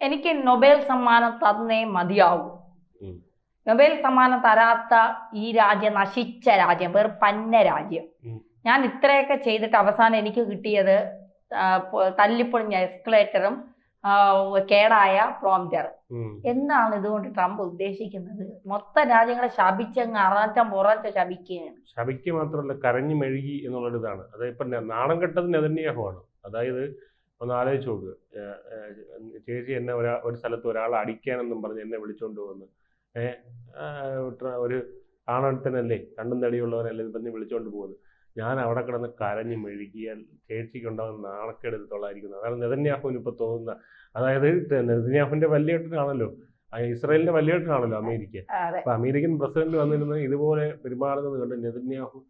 എനിക്ക് നൊബേൽ സമ്മാനം തന്നേ മതിയാവും. നൊബേൽ സമ്മാനം തരാത്ത ഈ രാജ്യം നശിച്ച രാജ്യം, വെറും പന്ന രാജ്യം. ഞാൻ ഇത്രയൊക്കെ ചെയ്തിട്ട് അവസാനം എനിക്ക് കിട്ടിയത് തല്ലിപ്പൊളിഞ്ഞ എസ്കലേറ്ററും കേടായ പ്രോംപ്റ്ററും. എന്താണ് ഇതുകൊണ്ട് ട്രംപ് ഉദ്ദേശിക്കുന്നത്? മൊത്തം രാജ്യങ്ങളെ ശപിച്ചങ്ങ് പുറത്തെ ശപിക്കുകയാണ്. ശപിക്കുക മാത്രമല്ല, കരഞ്ഞു മെഴുകി എന്നുള്ളൊരിതാണ്. അതായത് ഇപ്പൊ നാണം കെട്ടത് നെതന്യാഹുവാണ്. അതായത് ഒന്ന് ആലോചിച്ച് നോക്ക്, ചേച്ചി എന്നെ ഒരു സ്ഥലത്ത് ഒരാൾ അടിക്കാനെന്നും പറഞ്ഞ് എന്നെ വിളിച്ചോണ്ട് പോകുന്നു. ഒരു ആണത്തനല്ലേ, കണ്ണും തടിയുള്ളവരല്ലേ പറഞ്ഞ് വിളിച്ചോണ്ട് പോകുന്നു. ഞാൻ അവിടെ കിടന്ന് കരഞ്ഞ് മെഴുകിയാൽ ചേച്ചിക്ക് ഉണ്ടാകുന്ന നാണക്കെടുത്തോളായിരിക്കുന്നത്. അതാണ് നെതന്യാഹുവിന് ഇപ്പൊ തോന്നുന്ന. അതായത് നെതന്യാഹുവിന്റെ വലിയേട്ടനാണല്ലോ, ഇസ്രായേലിന്റെ വലിയേട്ടനാണല്ലോ അമേരിക്ക. അപ്പൊ അമേരിക്കൻ പ്രസിഡന്റ് വന്നിരുന്നത് ഇതുപോലെ പെരുമാറുന്നത് കണ്ട് നെതന്യാഹു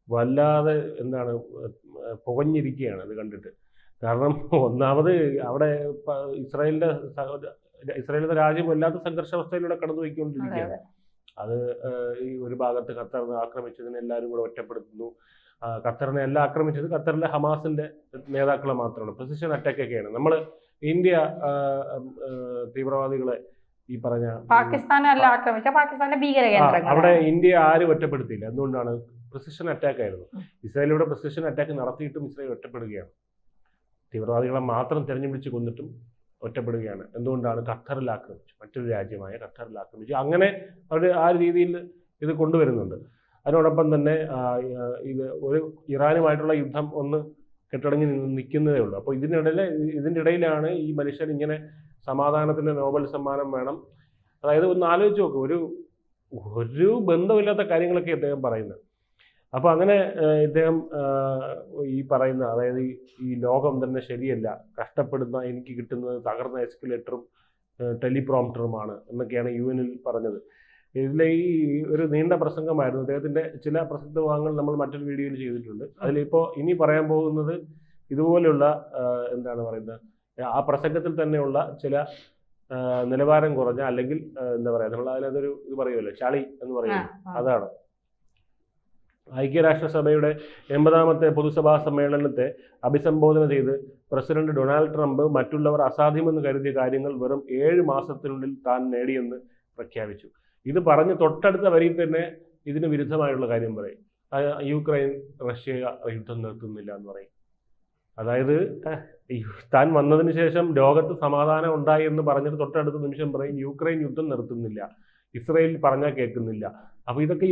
വല്ലാതെ പുകഞ്ഞിരിക്കുകയാണ് ഇത് കണ്ടിട്ട്. കാരണം ഒന്നാമത് അവിടെ ഇസ്രായേലിന്റെ രാജ്യം വല്ലാത്ത സംഘർഷാവസ്ഥയിലൂടെ കടന്നു പോയിക്കൊണ്ടിരിക്കുകയാണ്. അത് ഈ ഒരു ഭാഗത്ത് ഖത്തറിനെ ആക്രമിച്ചതിനെ എല്ലാവരും കൂടെ ഒറ്റപ്പെടുത്തുന്നു. ഖത്തറിനെ എല്ലാം ആക്രമിച്ചത് ഖത്തറിലെ ഹമാസിന്റെ നേതാക്കളെ മാത്രമാണ്. പ്രിസിഷൻ അറ്റാക്ക് ഒക്കെയാണ്. നമ്മൾ ഇന്ത്യ തീവ്രവാദികളെ ഈ പറഞ്ഞ പാകിസ്ഥാനല്ല ആക്രമിച്ച പാകിസ്ഥാന്റെ ഭീകര കേന്ദ്രങ്ങൾ, അവിടെ ഇന്ത്യ ആരും ഒറ്റപ്പെടുത്തിയില്ല. എന്തുകൊണ്ടാണ്? പ്രിസിഷൻ അറ്റാക്ക് ആയിരുന്നു. ഇസ്രായേലിലൂടെ പ്രിസിഷൻ അറ്റാക്ക് നടത്തിയിട്ടും ഇസ്രായേൽ ഒറ്റപ്പെടുകയാണ്. തീവ്രവാദികളെ മാത്രം തെരഞ്ഞുപിടിച്ച് കൊന്നിട്ടും ഒറ്റപ്പെടുകയാണ്. എന്തുകൊണ്ടാണ്? ഖത്തറിൽ ആക്രമിച്ചു, മറ്റൊരു രാജ്യമായ ഖത്തറിൽ ആക്രമിച്ചു. അങ്ങനെ അവർ ആ രീതിയിൽ ഇത് കൊണ്ടുവരുന്നുണ്ട്. അതിനോടൊപ്പം തന്നെ ഇത് ഒരു ഇറാനുമായിട്ടുള്ള യുദ്ധം ഒന്ന് കെട്ടടങ്ങി നിൽക്കുന്നതേ ഉള്ളൂ. അപ്പോൾ ഇതിൻ്റെ ഇടയിലാണ് ഈ മനുഷ്യൻ ഇങ്ങനെ സമാധാനത്തിന് നോബൽ സമ്മാനം വേണം. അതായത് ഒന്ന് ആലോചിച്ച് നോക്കും, ഒരു ബന്ധമില്ലാത്ത കാര്യങ്ങളൊക്കെ ഇദ്ദേഹം പറയുന്നത്. അപ്പോൾ അങ്ങനെ ഇദ്ദേഹം ഈ പറയുന്ന, അതായത് ഈ ലോകം തന്നെ ശരിയല്ല, കഷ്ടപ്പെടുന്ന എനിക്ക് കിട്ടുന്നത് തകർന്ന എസ്കലേറ്ററും ടെലിപ്രോംപ്റ്ററുമാണ് എന്നൊക്കെയാണ് UN പറഞ്ഞത്. ഇതിലെ ഈ ഒരു നീണ്ട പ്രസംഗമായിരുന്നു. അദ്ദേഹത്തിന്റെ ചില പ്രസക്ത ഭാഗങ്ങൾ നമ്മൾ മറ്റൊരു വീഡിയോയിൽ ചെയ്തിട്ടുണ്ട്. അതിലിപ്പോൾ ഇനി പറയാൻ പോകുന്നത് ഇതുപോലെയുള്ള എന്താണ് പറയുന്നത്, ആ പ്രസംഗത്തിൽ തന്നെയുള്ള ചില നിലവാരം കുറഞ്ഞ, അല്ലെങ്കിൽ എന്താ പറയുക, നമ്മൾ അതിനകത്തൊരു ഇത് പറയുമല്ലോ, ചളി എന്ന് പറയുന്നത്, അതാണ്. ഐക്യരാഷ്ട്രസഭയുടെ 80ാമത്തെ പൊതുസഭാ സമ്മേളനത്തെ അഭിസംബോധന ചെയ്ത് പ്രസിഡന്റ് ഡൊണാൾഡ് ട്രംപ് മറ്റുള്ളവർ അസാധ്യമെന്ന് കരുതിയ കാര്യങ്ങൾ വെറും 7 മാസത്തിനുള്ളിൽ താൻ നേടിയെന്ന് പ്രഖ്യാപിച്ചു. ഇത് പറഞ്ഞ് തൊട്ടടുത്ത വരിയിൽ തന്നെ ഇതിന് വിരുദ്ധമായിട്ടുള്ള കാര്യം പറയും. യുക്രൈൻ റഷ്യ യുദ്ധം നിർത്തുന്നില്ല എന്ന് പറയും. അതായത് താൻ വന്നതിന് ശേഷം ലോകത്ത് സമാധാനം ഉണ്ടായി എന്ന് പറഞ്ഞിട്ട് തൊട്ടടുത്ത നിമിഷം പറയും യുക്രൈൻ യുദ്ധം നിർത്തുന്നില്ല, ഇസ്രായേൽ പറഞ്ഞാൽ കേൾക്കുന്നില്ല. അപ്പൊ ഇതൊക്കെ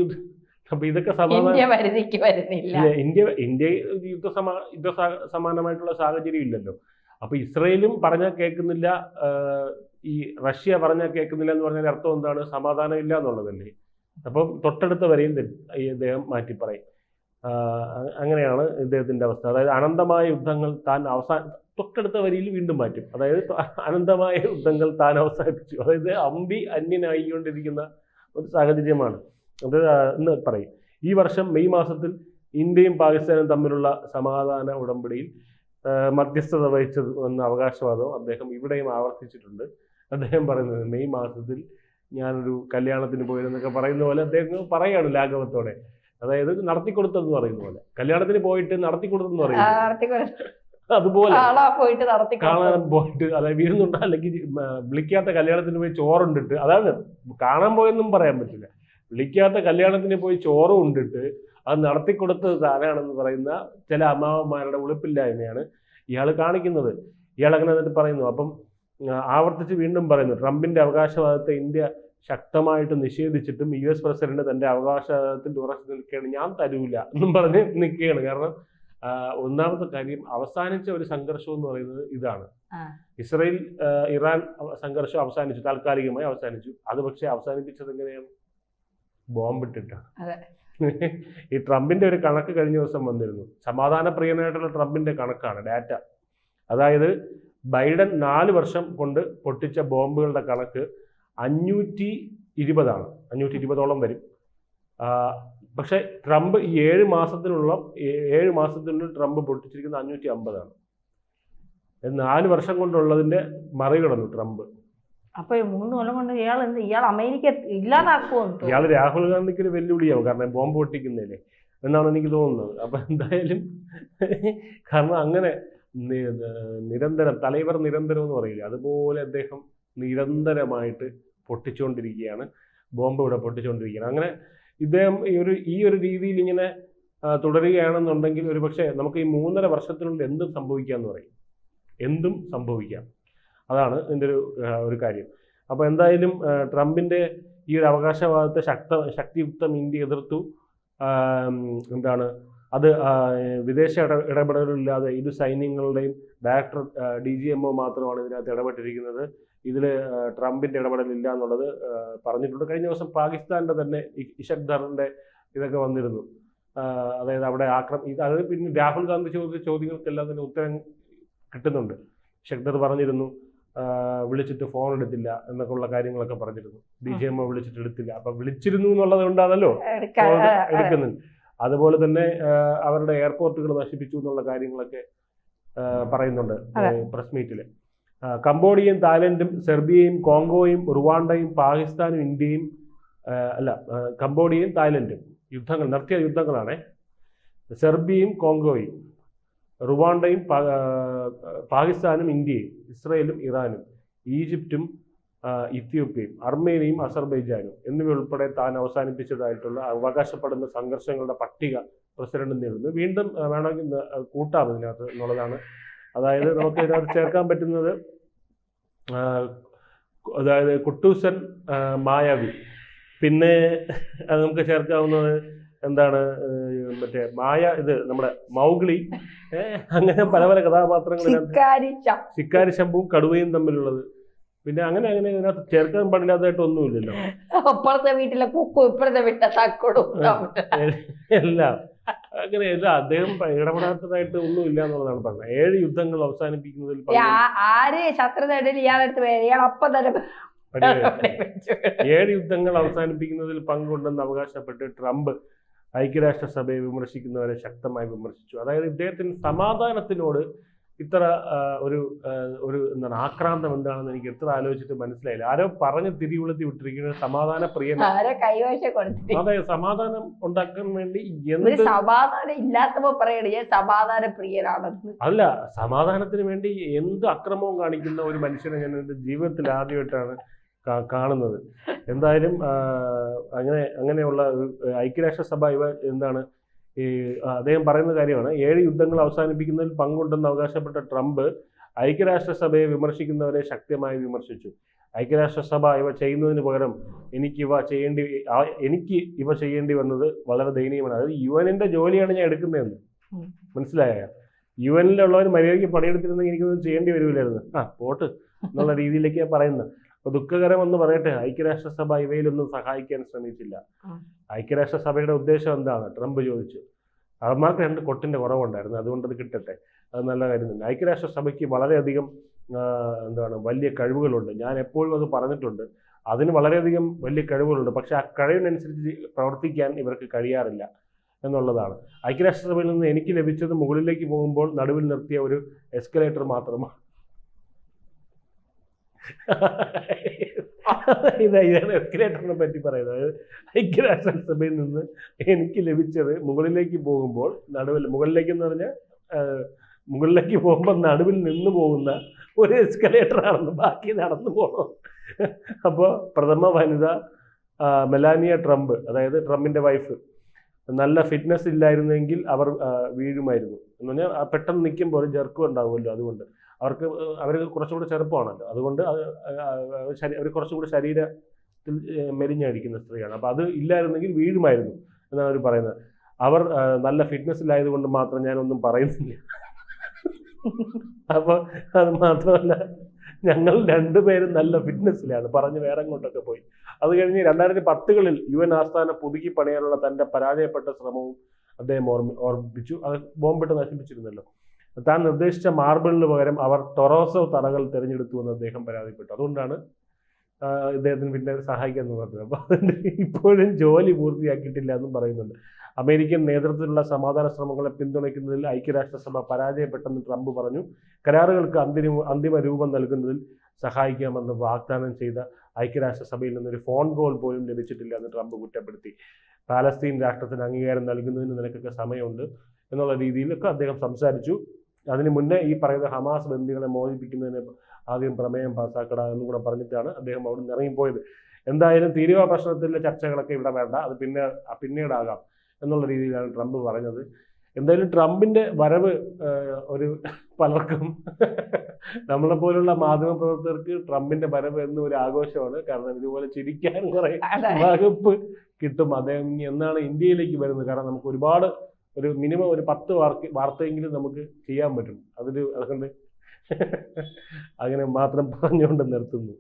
ഇന്ത്യ യുദ്ധ സമാനമായിട്ടുള്ള സാഹചര്യം ഇല്ലല്ലോ. അപ്പൊ ഇസ്രായേലും പറഞ്ഞാൽ കേൾക്കുന്നില്ല, ഈ റഷ്യ പറഞ്ഞാൽ കേൾക്കുന്നില്ല എന്ന് പറഞ്ഞാൽ അർത്ഥം എന്താണ്? സമാധാനം ഇല്ല എന്നുള്ളതല്ലേ. അപ്പം തൊട്ടടുത്ത വരെയും ഇദ്ദേഹം മാറ്റി പറയും. അങ്ങനെയാണ് ഇദ്ദേഹത്തിന്റെ അവസ്ഥ. അതായത് അനന്തമായ യുദ്ധങ്ങൾ താൻ തൊട്ടടുത്ത വരിയിൽ വീണ്ടും മാറ്റും. അതായത് അനന്തമായ യുദ്ധങ്ങൾ താൻ അവസാനിപ്പിച്ചു. അതായത് അമ്പി അന്യനായിക്കൊണ്ടിരിക്കുന്ന ഒരു സാഹചര്യമാണ് അത് എന്ന് പറയും. ഈ വർഷം മെയ് മാസത്തിൽ ഇന്ത്യയും പാകിസ്ഥാനും തമ്മിലുള്ള സമാധാന ഉടമ്പടിയിൽ മധ്യസ്ഥത വഹിച്ചത് എന്ന അവകാശവാദം അദ്ദേഹം ഇവിടെയും ആവർത്തിച്ചിട്ടുണ്ട്. അദ്ദേഹം പറയുന്നത് മെയ് മാസത്തിൽ ഞാനൊരു കല്യാണത്തിന് പോയിരുന്നൊക്കെ പറയുന്ന പോലെ അദ്ദേഹം പറയാണ് ലാഘവത്തോടെ. അതായത് നടത്തിക്കൊടുത്തെന്ന് പറയുന്ന പോലെ, കല്യാണത്തിന് പോയിട്ട് നടത്തിക്കൊടുത്തെന്ന് പറയുന്നത് അതുപോലെ കാണാൻ പോയിട്ട്, അതായത് വീരുന്നുണ്ട്, അല്ലെങ്കിൽ വിളിക്കാത്ത കല്യാണത്തിന് പോയി ചോറുണ്ടിട്ട്, അതാണ് കാണാൻ പോയെന്നും പറയാൻ പറ്റില്ല. വിളിക്കാത്ത കല്യാണത്തിന് പോയി ചോറ് ഉണ്ടിട്ട് അത് നടത്തിക്കൊടുത്തത് താനാണെന്ന് പറയുന്ന ചില അമ്മാവന്മാരുടെ ഉളുപ്പില്ലായ്മയാണ് ഇയാൾ കാണിക്കുന്നത്. ഇയാൾ അങ്ങനെ എന്നിട്ട് പറയുന്നു. അപ്പം ആവർത്തിച്ച് വീണ്ടും പറയുന്നു, ട്രംപിന്റെ അവകാശവാദത്തെ ഇന്ത്യ ശക്തമായിട്ട് നിഷേധിച്ചിട്ടും US പ്രസിഡന്റ് തന്റെ അവകാശവാദത്തിൽ ഉറച്ചു നിൽക്കുകയാണ്, ഞാൻ തരൂല എന്നും പറഞ്ഞ് നിൽക്കുകയാണ്. കാരണം ഒന്നാമത്തെ കാര്യം, അവസാനിച്ച ഒരു സംഘർഷം എന്ന് പറയുന്നത് ഇതാണ്. ഇസ്രായേൽ ഇറാൻ സംഘർഷം അവസാനിച്ചു, താൽക്കാലികമായി അവസാനിച്ചു. അത് പക്ഷേ അവസാനിപ്പിച്ചത് എങ്ങനെയാണ്? ബോംബിട്ടിട്ടാണ്. ഈ ട്രംപിന്റെ ഒരു കണക്ക് കഴിഞ്ഞ ദിവസം വന്നിരുന്നു. സമാധാന പ്രിയനായിട്ടുള്ള ട്രംപിന്റെ കണക്കാണ്, ഡാറ്റ. അതായത് ബൈഡൻ 4 വർഷം കൊണ്ട് പൊട്ടിച്ച ബോംബുകളുടെ കണക്ക് 520 ആണ്. 520ഓളം വരും. പക്ഷെ ട്രംപ് ഈ 7 മാസത്തിനുള്ളിൽ ട്രംപ് പൊട്ടിച്ചിരിക്കുന്ന 550 ആണ്. 4 വർഷം കൊണ്ടുള്ളതിന്റെ മറികടന്നു ട്രംപ്. അപ്പൊ 3 കൊല്ലം കൊണ്ട് ഇയാൾ അമേരിക്ക ഇല്ലാതാക്കുമോ? ഇയാൾ രാഹുൽ ഗാന്ധിക്ക് ഒരു വെല്ലുവിളിയാവും, കാരണം ബോംബ് പൊട്ടിക്കുന്നതില്ലേ എന്നാണ് എനിക്ക് തോന്നുന്നത്. അപ്പൊ എന്തായാലും കാരണം അങ്ങനെ നിരന്തരം തലൈവർ നിരന്തരം എന്ന് പറയില്ല, അതുപോലെ അദ്ദേഹം നിരന്തരമായിട്ട് പൊട്ടിച്ചുകൊണ്ടിരിക്കുകയാണ്, ബോംബ് ഇവിടെ പൊട്ടിച്ചുകൊണ്ടിരിക്കുകയാണ്. അങ്ങനെ ഇദ്ദേഹം ഈ ഒരു രീതിയിൽ ഇങ്ങനെ തുടരുകയാണെന്നുണ്ടെങ്കിൽ ഒരു പക്ഷേ നമുക്ക് ഈ 3.5 വർഷത്തിനുള്ളിൽ എന്തും സംഭവിക്കാമെന്ന് പറയും, എന്തും സംഭവിക്കാം. അതാണ് ഇതിൻ്റെ ഒരു കാര്യം. അപ്പോൾ എന്തായാലും ട്രംപിൻ്റെ ഈ ഒരു അവകാശവാദത്തെ ശക്തിയുക്തം ഇന്ത്യ എതിർത്തു. എന്താണ് അത് വിദേശ ഇടപെടലില്ലാതെ ഇത് സൈന്യങ്ങളുടെയും ഡയറക്ടർ DGMO മാത്രമാണ് ഇതിനകത്ത് ഇടപെട്ടിരിക്കുന്നത്. ഇതിൽ ട്രംപിൻ്റെ ഇടപെടലില്ല എന്നുള്ളത് പറഞ്ഞിട്ടുണ്ട്. കഴിഞ്ഞ ദിവസം പാകിസ്ഥാൻ്റെ തന്നെ ഇഷക് ദറിൻ്റെ ഇതൊക്കെ വന്നിരുന്നു. അതായത് അവിടെ അതായത് പിന്നെ രാഹുൽ ഗാന്ധി ചോദിച്ച ചോദ്യങ്ങൾക്കെല്ലാം തന്നെ ഉത്തരം കിട്ടുന്നുണ്ട്. ഇഷക് ദർ പറഞ്ഞിരുന്നു വിളിച്ചിട്ട് ഫോൺ എടുത്തില്ല എന്നൊക്കെ ഉള്ള കാര്യങ്ങളൊക്കെ പറഞ്ഞിരുന്നു. DGMO വിളിച്ചിട്ട് എടുത്തില്ല. അപ്പം വിളിച്ചിരുന്നു എന്നുള്ളത് കൊണ്ടാണല്ലോ എടുക്കുന്നുണ്ട്. അതുപോലെ തന്നെ അവരുടെ എയർപോർട്ടുകൾ നശിപ്പിച്ചു എന്നുള്ള കാര്യങ്ങളൊക്കെ പറയുന്നുണ്ട് പ്രസ് മീറ്റിൽ. കംബോഡിയയും തായ്ലൻഡും സെർബിയയും കോങ്കോയും റുവാണ്ടയും പാകിസ്ഥാനും ഇന്ത്യയും കംബോഡിയയും തായ്ലൻഡും നടത്തിയ യുദ്ധങ്ങളാണ്. സെർബിയയും കോങ്കോയും റുവാണ്ടയും പാകിസ്ഥാനും ഇന്ത്യയും ഇസ്രയേലും ഇറാനും ഈജിപ്തും ഇത്യോപ്യയും അർമേനിയയും അസർബൈജാനും എന്നിവയുൾപ്പെടെ താൻ അവസാനിപ്പിച്ചതായിട്ടുള്ള അവകാശപ്പെടുന്ന സംഘർഷങ്ങളുടെ പട്ടിക പ്രസിഡന്റ് നേടുന്നു. വീണ്ടും വേണമെങ്കിൽ കൂട്ടാം ഇതിനകത്ത് എന്നുള്ളതാണ്. അതായത് നമുക്ക് ഇതിനകത്ത് ചേർക്കാൻ പറ്റുന്നത് അതായത് കുട്ടൂസൻ മായാവി, പിന്നെ അത് നമുക്ക് ചേർക്കാവുന്നത് എന്താണ് മറ്റേ ഇത് നമ്മുടെ മൗഗ്ലി, അങ്ങനെ പല പല കഥാപാത്രങ്ങൾ, ശിക്കാരി ശംഭുവും കടുവയും തമ്മിലുള്ളത്, പിന്നെ അങ്ങനെ ഇതിനകത്ത് ചേർക്കാൻ പാടില്ലാത്തതായിട്ട് ഒന്നുമില്ലല്ലോ. അപ്പുറത്തെ വീട്ടിലെ കുക്കും ഇപ്പുറത്തെ വീട്ടിലെ തക്കോടും എല്ലാം അങ്ങനെയല്ല. അദ്ദേഹം ഇടപെടാത്തതായിട്ട് ഒന്നുമില്ല എന്നുള്ളതാണ് പറഞ്ഞത്. 7 യുദ്ധങ്ങൾ അവസാനിപ്പിക്കുന്നതിൽ ആര് ശത്രുതയിൽ ഇയാളെടുത്ത് ഇയാൾ അപ്പം തന്നെ 7 യുദ്ധങ്ങൾ അവസാനിപ്പിക്കുന്നതിൽ പങ്കുണ്ടെന്ന് അവകാശപ്പെട്ട് ട്രംപ് ഐക്യരാഷ്ട്രസഭയെ വിമർശിക്കുന്നവരെ ശക്തമായി വിമർശിച്ചു. അതായത് ഇദ്ദേഹത്തിന് സമാധാനത്തിനോട് ഇത്ര ഒരു എന്താണ് ആക്രാന്തം എന്താണെന്ന് എനിക്ക് എത്ര ആലോചിച്ചിട്ട് മനസ്സിലായില്ല. ആരോ പറഞ്ഞ് തിരികൊളുത്തി വിട്ടിരിക്കുന്നത് സമാധാന പ്രിയനാണ്. അതെ, സമാധാനം ഉണ്ടാക്കാൻ വേണ്ടി സമാധാനം ഇല്ലാത്തപ്പോ പറയണേ സമാധാന പ്രിയനാണെന്ന്. അല്ല, സമാധാനത്തിന് വേണ്ടി എന്ത് അക്രമവും കാണിക്കുന്ന ഒരു മനുഷ്യനെ ഞാൻ എൻ്റെ ജീവിതത്തിൽ ആദ്യമായിട്ടാണ് കാണുന്നത്. എന്തായാലും അങ്ങനെയുള്ള ഐക്യരാഷ്ട്രസഭ എന്താണ് അദ്ദേഹം പറയുന്ന കാര്യമാണ്. 7 യുദ്ധങ്ങൾ അവസാനിപ്പിക്കുന്നതിൽ പങ്കുണ്ടെന്ന് അവകാശപ്പെട്ട ട്രംപ് ഐക്യരാഷ്ട്രസഭയെ വിമർശിക്കുന്നവരെ ശക്തമായി വിമർശിച്ചു. ഐക്യരാഷ്ട്രസഭ ഇവ ചെയ്യുന്നതിന് പകരം എനിക്ക് ഇവ ചെയ്യേണ്ടി വന്നത് വളരെ ദയനീയമാണ്. അതായത് UN-ന്റെ ജോലിയാണ് ഞാൻ എടുക്കുന്നതെന്ന് മനസ്സിലായ. UN-ലുള്ളവർ മര്യാദയ്ക്ക് പണിയെടുത്തിരുന്നെങ്കിൽ എനിക്കൊന്നും ചെയ്യേണ്ടി വരില്ലായിരുന്നു. പോട്ട് എന്നുള്ള രീതിയിലേക്കാണ് പറയുന്നത്. അപ്പൊ ദുഃഖകരമെന്ന് പറയട്ടെ, ഐക്യരാഷ്ട്രസഭ ഇവയിലൊന്നും സഹായിക്കാൻ ശ്രമിച്ചില്ല. ഐക്യരാഷ്ട്രസഭയുടെ ഉദ്ദേശം എന്താണ്? ട്രംപ് ചോദിച്ചു. അവന്മാർക്ക് 2 കൊട്ടിന്റെ കുറവുണ്ടായിരുന്നു, അതുകൊണ്ട് അത് കിട്ടട്ടെ, അത് നല്ല കാര്യം തന്നെ. ഐക്യരാഷ്ട്രസഭയ്ക്ക് വളരെയധികം വലിയ കഴിവുകളുണ്ട്. ഞാൻ എപ്പോഴും അത് പറഞ്ഞിട്ടുണ്ട്. അതിന് വളരെയധികം വലിയ കഴിവുകളുണ്ട്. പക്ഷെ ആ കഴിവിനനുസരിച്ച് പ്രവർത്തിക്കാൻ ഇവർക്ക് കഴിയാറില്ല എന്നുള്ളതാണ്. ഐക്യരാഷ്ട്രസഭയിൽ നിന്ന് എനിക്ക് ലഭിച്ചത് മുകളിലേക്ക് പോകുമ്പോൾ നടുവിൽ നിർത്തിയ ഒരു എസ്കലേറ്റർ മാത്രമാണ്. ഇതാണ് എസ്കലേറ്ററിനെ പറ്റി പറയുന്നത്. ഐക്യരാഷ്ട്രസഭയിൽ നിന്ന് എനിക്ക് ലഭിച്ചത് മുകളിലേക്ക് പോകുമ്പോൾ മുകളിലേക്ക് എന്ന് പറഞ്ഞാൽ മുകളിലേക്ക് പോകുമ്പോൾ നടുവിൽ നിന്ന് പോകുന്ന ഒരു എസ്കലേറ്റർ ആണെന്ന്, ബാക്കി നടന്നു പോകണം. അപ്പോൾ പ്രഥമ വനിത മെലാനിയ ട്രംപ്, അതായത് ട്രംപിന്റെ വൈഫ്, നല്ല ഫിറ്റ്നസ് ഇല്ലായിരുന്നെങ്കിൽ അവർ വീഴുമായിരുന്നു എന്ന് പറഞ്ഞാൽ പെട്ടെന്ന് നിൽക്കുമ്പോൾ ഒരു ജർക്കും ഉണ്ടാവുമല്ലോ. അതുകൊണ്ട് അവർ കുറച്ചുകൂടി ചെറുപ്പമാണല്ലോ, അതുകൊണ്ട് അവർ കുറച്ചുകൂടി ശരീരത്തിൽ മെലിഞ്ഞടിക്കുന്ന സ്ത്രീയാണ്. അപ്പോൾ അത് ഇല്ലായിരുന്നെങ്കിൽ വീഴുമായിരുന്നു എന്നാണ് അവർ പറയുന്നത്. അവർ നല്ല ഫിറ്റ്നസ് ഇല്ലായതുകൊണ്ട് മാത്രം ഞാനൊന്നും പറയുന്നില്ല. അപ്പോൾ അത് മാത്രമല്ല, ഞങ്ങൾ 2 പേരും നല്ല ഫിറ്റ്നസ്സിലാണ് പറഞ്ഞ് വേറെ കൊണ്ടൊക്കെ പോയി. അത് കഴിഞ്ഞ് 2010-കളിൽ UN ആസ്ഥാനം പുതുക്കി പണിയാനുള്ള തൻ്റെ പരാജയപ്പെട്ട ശ്രമവും അദ്ദേഹം ഓർമ്മിപ്പിച്ചു. അത് ബോംബിട്ട് നശിപ്പിച്ചിരുന്നല്ലോ. താൻ നിർദ്ദേശിച്ച മാർബിളിന് പകരം അവർ ടൊറോസോ തറകൾ തിരഞ്ഞെടുത്തു എന്ന് അദ്ദേഹം പരാതിപ്പെട്ടു. അതുകൊണ്ടാണ് ഇദ്ദേഹത്തിന് പിന്നെ സഹായിക്കാമെന്ന് പറഞ്ഞത്. അപ്പോൾ അതിൻ്റെ ഇപ്പോഴും ജോലി പൂർത്തിയാക്കിയിട്ടില്ല എന്നും പറയുന്നുണ്ട്. അമേരിക്കൻ നേതൃത്വത്തിലുള്ള സമാധാന ശ്രമങ്ങളെ പിന്തുണയ്ക്കുന്നതിൽ ഐക്യരാഷ്ട്രസഭ പരാജയപ്പെട്ടെന്ന് ട്രംപ് പറഞ്ഞു. കരാറുകൾക്ക് അന്തിമ രൂപം നൽകുന്നതിൽ സഹായിക്കാമെന്ന് വാഗ്ദാനം ചെയ്ത ഐക്യരാഷ്ട്രസഭയിൽ നിന്നൊരു ഫോൺ കോൾ പോലും ലഭിച്ചിട്ടില്ല എന്ന് ട്രംപ് കുറ്റപ്പെടുത്തി. പാലസ്തീൻ രാഷ്ട്രത്തിന് അംഗീകാരം നൽകുന്നതിന് നിനക്കൊക്കെ സമയമുണ്ട് എന്നുള്ള രീതിയിലൊക്കെ അദ്ദേഹം സംസാരിച്ചു. അതിന് മുന്നേ ഈ പറയുന്ന ഹമാസ് ബന്ദികളെ മോചിപ്പിക്കുന്നതിന് ആദ്യം പ്രമേയം പാസ്സാക്കട എന്നും കൂടെ പറഞ്ഞിട്ടാണ് അദ്ദേഹം അവിടെ നിന്ന് ഇറങ്ങിപ്പോയത്. എന്തായാലും തീരുവ പ്രശ്നത്തിലെ ചർച്ചകളൊക്കെ ഇവിടെ വേണ്ട, അത് പിന്നീടാകാം എന്നുള്ള രീതിയിലാണ് ട്രംപ് പറഞ്ഞത്. എന്തായാലും ട്രംപിന്റെ വരവ് ഒരു പലർക്കും നമ്മളെ പോലുള്ള മാധ്യമപ്രവർത്തകർക്ക് ട്രംപിന്റെ വരവ് എന്നും ഒരു ആഘോഷമാണ്. കാരണം ഇതുപോലെ ചിരിക്കാൻ കുറെ വകുപ്പ് കിട്ടും അദ്ദേഹം എന്നാണ് ഇന്ത്യയിലേക്ക് വരുന്നത്. കാരണം നമുക്ക് ഒരുപാട് ഒരു മിനിമം ഒരു 10 വാർത്തയെങ്കിലും നമുക്ക് ചെയ്യാൻ പറ്റും. അതുകൊണ്ട് അങ്ങനെ മാത്രം പറഞ്ഞുകൊണ്ട് നിർത്തുന്നു.